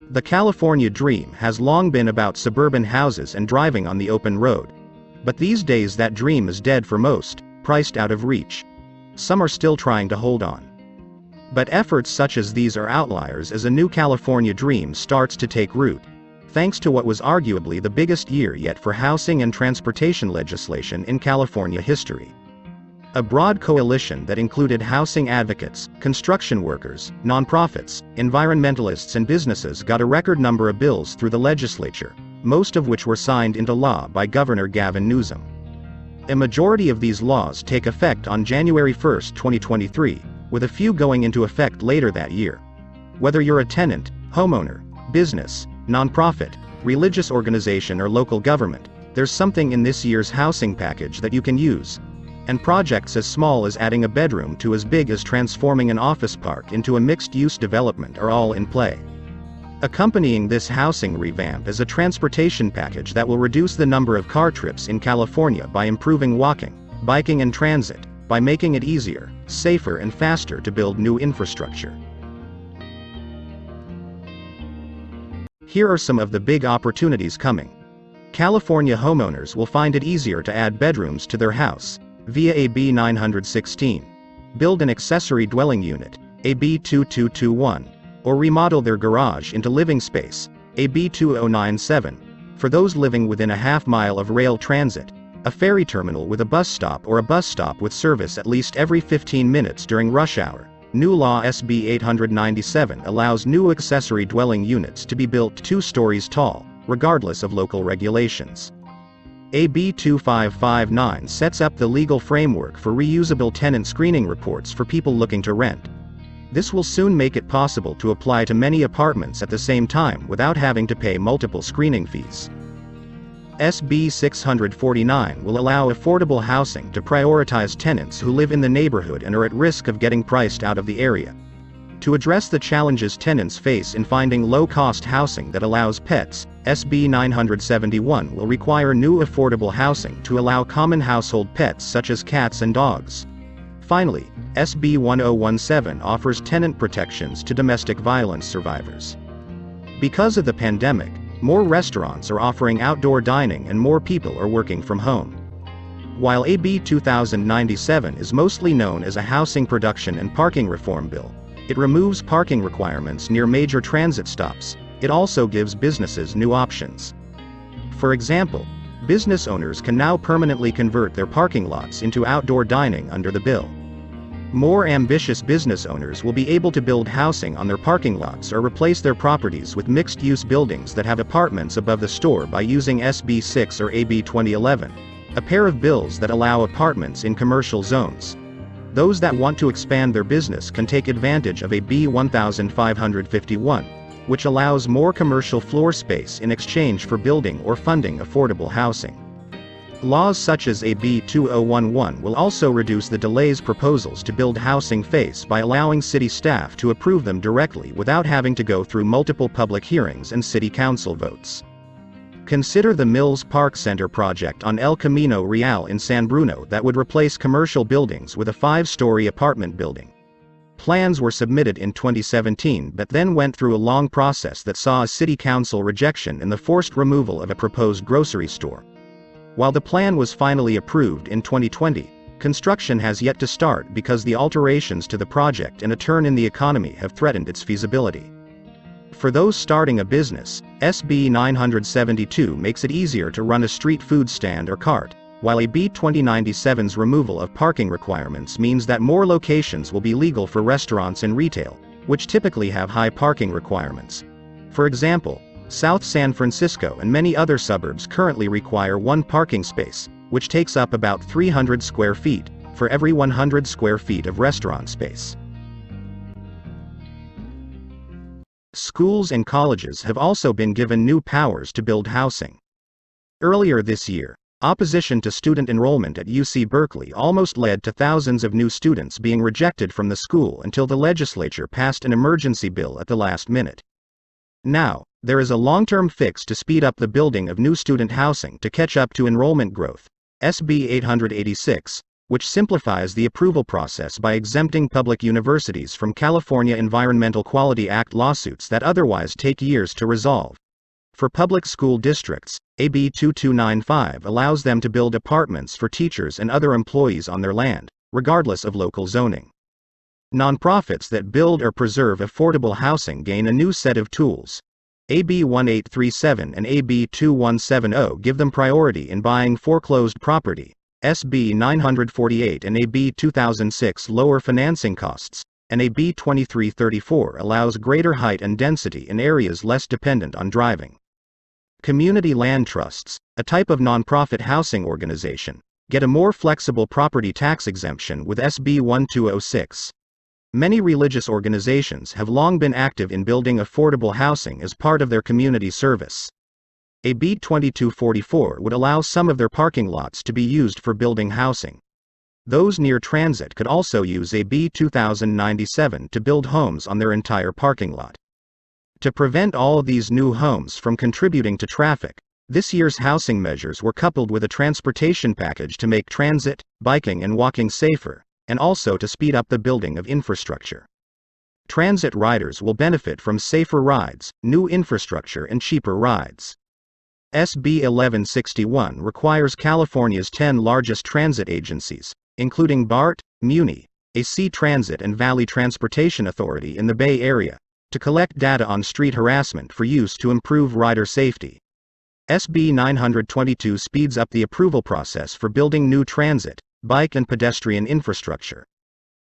The California dream has long been about suburban houses and driving on the open road. But these days that dream is dead for most, priced out of reach. Some are still trying to hold on. But efforts such as these are outliers as a new California dream starts to take root, thanks to what was arguably the biggest year yet for housing and transportation legislation in California history. A broad coalition that included housing advocates, construction workers, nonprofits, environmentalists and businesses got a record number of bills through the legislature, most of which were signed into law by Governor Gavin Newsom. A majority of these laws take effect on January 1, 2023, with a few going into effect later that year. Whether you're a tenant, homeowner, business, nonprofit, religious organization or local government, there's something in this year's housing package that you can use. And projects as small as adding a bedroom to as big as transforming an office park into a mixed-use development are all in play. Accompanying this housing revamp is a transportation package that will reduce the number of car trips in California by improving walking, biking and transit, by making it easier, safer and faster to build new infrastructure. Here are some of the big opportunities coming. California homeowners will find it easier to add bedrooms to their house via AB 916, build an accessory dwelling unit, AB 2221, or remodel their garage into living space, AB 2097, for those living within a half-mile of rail transit, a ferry terminal with a bus stop or a bus stop with service at least every 15 minutes during rush hour. New law SB 897 allows new accessory dwelling units to be built 2 stories tall, regardless of local regulations. AB 2559 sets up the legal framework for reusable tenant screening reports for people looking to rent. This will soon make it possible to apply to many apartments at the same time without having to pay multiple screening fees. SB 649 will allow affordable housing to prioritize tenants who live in the neighborhood and are at risk of getting priced out of the area. To address the challenges tenants face in finding low-cost housing that allows pets, SB 971 will require new affordable housing to allow common household pets such as cats and dogs. Finally, SB 1017 offers tenant protections to domestic violence survivors. Because of the pandemic, more restaurants are offering outdoor dining and more people are working from home. While AB 2097 is mostly known as a housing production and parking reform bill, it removes parking requirements near major transit stops. It also gives businesses new options. For example, business owners can now permanently convert their parking lots into outdoor dining under the bill. More ambitious business owners will be able to build housing on their parking lots or replace their properties with mixed-use buildings that have apartments above the store by using SB 6 or AB 2011, a pair of bills that allow apartments in commercial zones. Those that want to expand their business can take advantage of AB 1551, which allows more commercial floor space in exchange for building or funding affordable housing. Laws such as AB 2011 will also reduce the delays proposals to build housing face by allowing city staff to approve them directly without having to go through multiple public hearings and city council votes. Consider the Mills Park Center project on El Camino Real in San Bruno that would replace commercial buildings with a 5-story apartment building. Plans were submitted in 2017 but then went through a long process that saw a city council rejection and the forced removal of a proposed grocery store. While the plan was finally approved in 2020, construction has yet to start because the alterations to the project and a turn in the economy have threatened its feasibility. For those starting a business, SB 972 makes it easier to run a street food stand or cart, while AB 2097's removal of parking requirements means that more locations will be legal for restaurants and retail, which typically have high parking requirements. For example, South San Francisco and many other suburbs currently require 1 parking space, which takes up about 300 square feet, for every 100 square feet of restaurant space. Schools and colleges have also been given new powers to build housing. Earlier this year, opposition to student enrollment at UC Berkeley almost led to thousands of new students being rejected from the school until the legislature passed an emergency bill at the last minute. Now, there is a long-term fix to speed up the building of new student housing to catch up to enrollment growth. SB 886, which simplifies the approval process by exempting public universities from California Environmental Quality Act lawsuits that otherwise take years to resolve. For public school districts, AB 2295 allows them to build apartments for teachers and other employees on their land, regardless of local zoning. Nonprofits that build or preserve affordable housing gain a new set of tools. AB 1837 and AB 2170 give them priority in buying foreclosed property. SB 948 and AB 2006 lower financing costs, and AB 2334 allows greater height and density in areas less dependent on driving. Community land trusts, a type of nonprofit housing organization, get a more flexible property tax exemption with SB 1206. Many religious organizations have long been active in building affordable housing as part of their community service. AB 2244 would allow some of their parking lots to be used for building housing. Those near transit could also use AB 2097 to build homes on their entire parking lot. To prevent all of these new homes from contributing to traffic, this year's housing measures were coupled with a transportation package to make transit, biking and walking safer, and also to speed up the building of infrastructure. Transit riders will benefit from safer rides, new infrastructure and cheaper rides. SB 1161 requires California's 10 largest transit agencies, including BART, MUNI, AC Transit and Valley Transportation Authority in the Bay Area, to collect data on street harassment for use to improve rider safety. SB 922 speeds up the approval process for building new transit, bike and pedestrian infrastructure.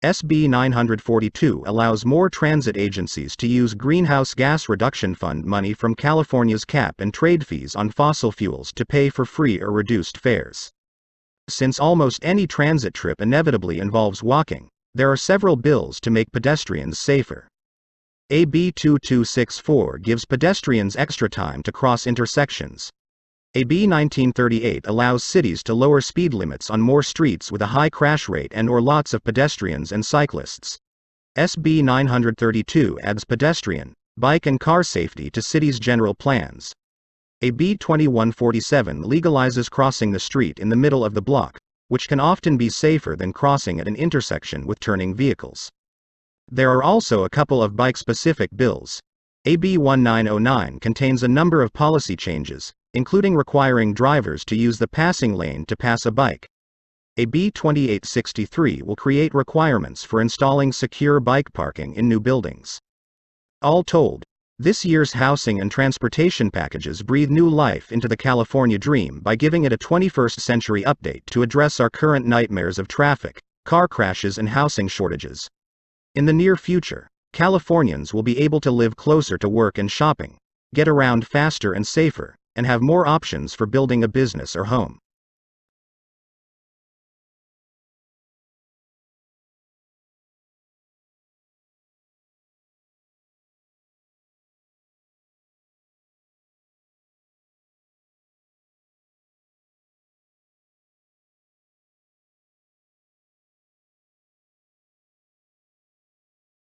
SB 942 allows more transit agencies to use Greenhouse Gas Reduction Fund money from California's cap and trade fees on fossil fuels to pay for free or reduced fares. Since almost any transit trip inevitably involves walking, there are several bills to make pedestrians safer. AB 2264 gives pedestrians extra time to cross intersections. AB 1938 allows cities to lower speed limits on more streets with a high crash rate and/or lots of pedestrians and cyclists. SB 932 adds pedestrian, bike and car safety to cities' general plans. AB 2147 legalizes crossing the street in the middle of the block, which can often be safer than crossing at an intersection with turning vehicles. There are also a couple of bike-specific bills. AB 1909 contains a number of policy changes, including requiring drivers to use the passing lane to pass a bike. AB 2863 will create requirements for installing secure bike parking in new buildings. All told, this year's housing and transportation packages breathe new life into the California dream by giving it a 21st century update to address our current nightmares of traffic, car crashes and housing shortages. In the near future, Californians will be able to live closer to work and shopping, get around faster and safer, and have more options for building a business or home.